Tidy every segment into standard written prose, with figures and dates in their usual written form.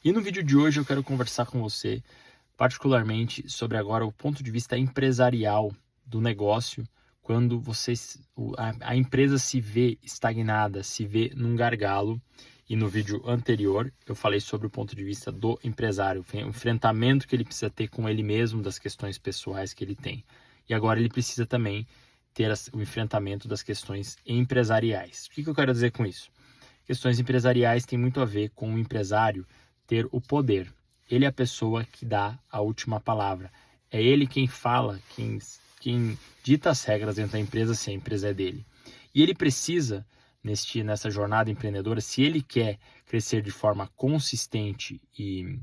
E no vídeo de hoje eu quero conversar com você particularmente sobre agora o ponto de vista empresarial do negócio, quando a empresa se vê estagnada, se vê num gargalo. E no vídeo anterior eu falei sobre o ponto de vista do empresário, o enfrentamento que ele precisa ter com ele mesmo, das questões pessoais que ele tem. E agora ele precisa também ter o enfrentamento das questões empresariais. O que eu quero dizer com isso? Questões empresariais têm muito a ver com o empresário ter o poder. Ele é a pessoa que dá a última palavra. É ele quem fala, quem dita as regras dentro da empresa, se a empresa é dele. E ele precisa, nessa jornada empreendedora, se ele quer crescer de forma consistente e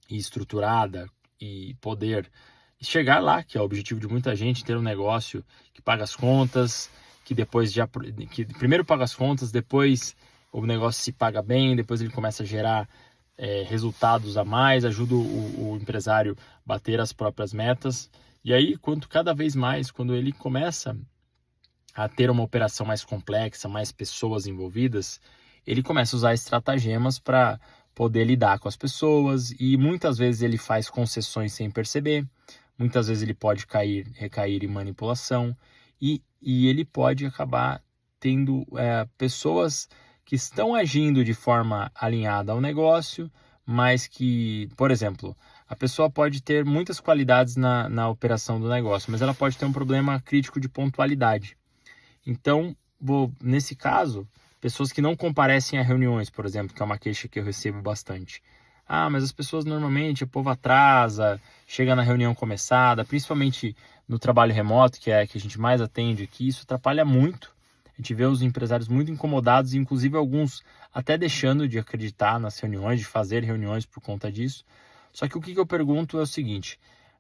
estruturada e poder chegar lá, que é o objetivo de muita gente, ter um negócio que paga as contas, que primeiro paga as contas, depois o negócio se paga bem, depois ele começa a gerar resultados a mais, ajuda o empresário a bater as próprias metas. E aí, cada vez mais, quando ele começa a ter uma operação mais complexa, mais pessoas envolvidas, ele começa a usar estratagemas para poder lidar com as pessoas, e muitas vezes ele faz concessões sem perceber, muitas vezes ele pode recair em manipulação, e ele pode acabar tendo pessoas que estão agindo de forma alinhada ao negócio, mas que, por exemplo, a pessoa pode ter muitas qualidades na operação do negócio, mas ela pode ter um problema crítico de pontualidade. Então, nesse caso, pessoas que não comparecem a reuniões, por exemplo, que é uma queixa que eu recebo bastante. Ah, mas as pessoas normalmente, o povo atrasa, chega na reunião começada, principalmente no trabalho remoto, que é a que a gente mais atende aqui, isso atrapalha muito. A gente vê os empresários muito incomodados, inclusive alguns até deixando de acreditar nas reuniões, de fazer reuniões por conta disso. Só que o que eu pergunto é o seguinte: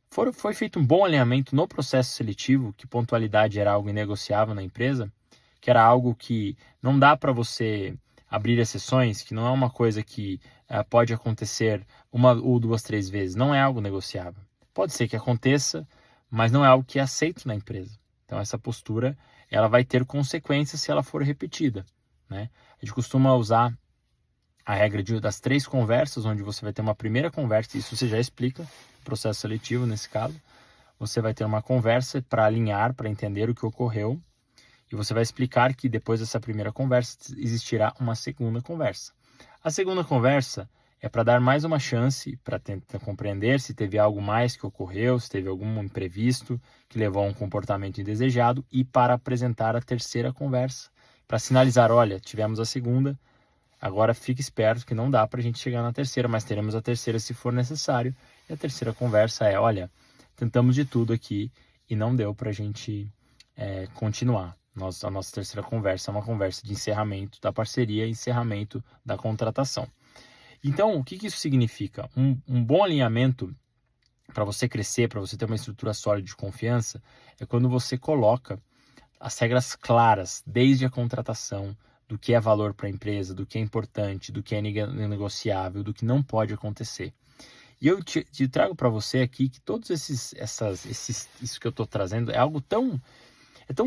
foi feito um bom alinhamento no processo seletivo, que pontualidade era algo inegociável na empresa, que era algo que não dá para você abrir exceções, que não é uma coisa que pode acontecer uma ou duas, três vezes, não é algo negociável. Pode ser que aconteça, mas não é algo que é aceito na empresa. Então essa postura ela vai ter consequências se ela for repetida, né? A gente costuma usar a regra das 3 conversas, onde você vai ter uma primeira conversa, isso você já explica, processo seletivo nesse caso. Você vai ter uma conversa para alinhar, para entender o que ocorreu, e você vai explicar que depois dessa primeira conversa existirá uma segunda conversa. A segunda conversa é para dar mais uma chance, para tentar compreender se teve algo mais que ocorreu, se teve algum imprevisto que levou a um comportamento indesejado, e para apresentar a terceira conversa, para sinalizar: olha, tivemos a segunda, agora fique esperto que não dá para a gente chegar na terceira, mas teremos a terceira se for necessário. E a terceira conversa é: olha, tentamos de tudo aqui e não deu para a gente continuar. A nossa terceira conversa é uma conversa de encerramento da parceria, encerramento da contratação. Então, o que isso significa? Um bom alinhamento para você crescer, para você ter uma estrutura sólida de confiança, é quando você coloca as regras claras, desde a contratação, do que é valor para a empresa, do que é importante, do que é negociável, do que não pode acontecer. E eu te trago para você aqui que todos isso que eu estou trazendo é algo tão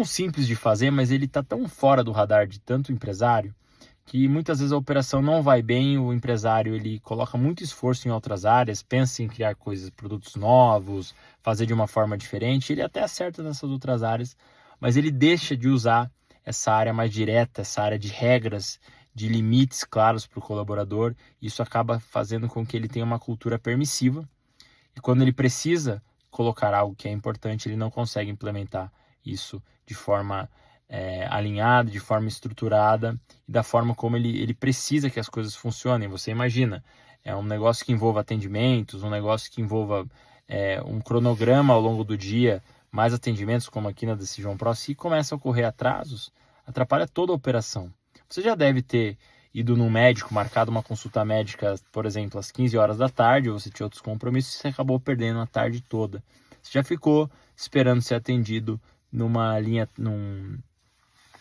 simples de fazer, mas ele está tão fora do radar de tanto empresário, que muitas vezes a operação não vai bem, o empresário ele coloca muito esforço em outras áreas, pensa em criar produtos novos, fazer de uma forma diferente, ele até acerta nessas outras áreas, mas ele deixa de usar essa área mais direta, essa área de regras, de limites claros para o colaborador. Isso acaba fazendo com que ele tenha uma cultura permissiva, e quando ele precisa colocar algo que é importante, ele não consegue implementar isso de forma alinhada, de forma estruturada e da forma como ele precisa que as coisas funcionem. Você imagina, é um negócio que envolva atendimentos, um negócio que envolva um cronograma ao longo do dia, mais atendimentos, como aqui na Decisão Pro. Se começa a ocorrer atrasos, atrapalha toda a operação. Você já deve ter ido no médico, marcado uma consulta médica, por exemplo, às 15 horas da tarde, ou você tinha outros compromissos e você acabou perdendo a tarde toda. Você já ficou esperando ser atendido numa linha,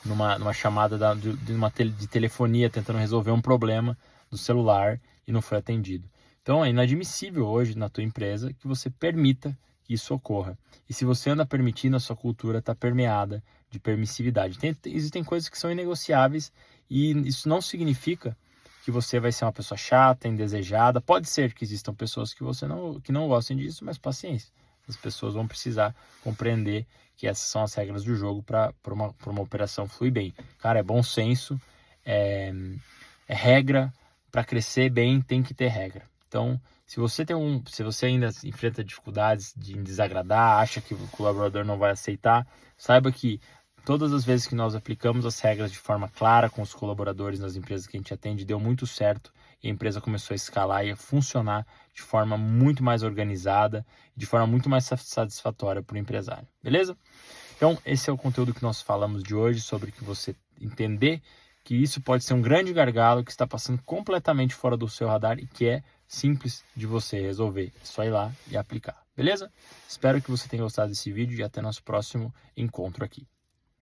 numa chamada de telefonia, tentando resolver um problema do celular e não foi atendido. Então é inadmissível hoje na tua empresa que você permita que isso ocorra. E se você anda permitindo, a sua cultura está permeada de permissividade. Existem coisas que são inegociáveis, e isso não significa que você vai ser uma pessoa chata, indesejada. Pode ser que existam pessoas que não gostem disso, mas paciência. As pessoas vão precisar compreender que essas são as regras do jogo para uma operação fluir bem. Cara, é bom senso, é regra. Para crescer bem tem que ter regra. Então, se você ainda enfrenta dificuldades de desagradar, acha que o colaborador não vai aceitar, saiba que todas as vezes que nós aplicamos as regras de forma clara com os colaboradores nas empresas que a gente atende, deu muito certo e a empresa começou a escalar e a funcionar de forma muito mais organizada, de forma muito mais satisfatória para o empresário. Beleza? Então, esse é o conteúdo que nós falamos de hoje, sobre que você entender que isso pode ser um grande gargalo que está passando completamente fora do seu radar e que é simples de você resolver. É só ir lá e aplicar. Beleza? Espero que você tenha gostado desse vídeo e até nosso próximo encontro aqui.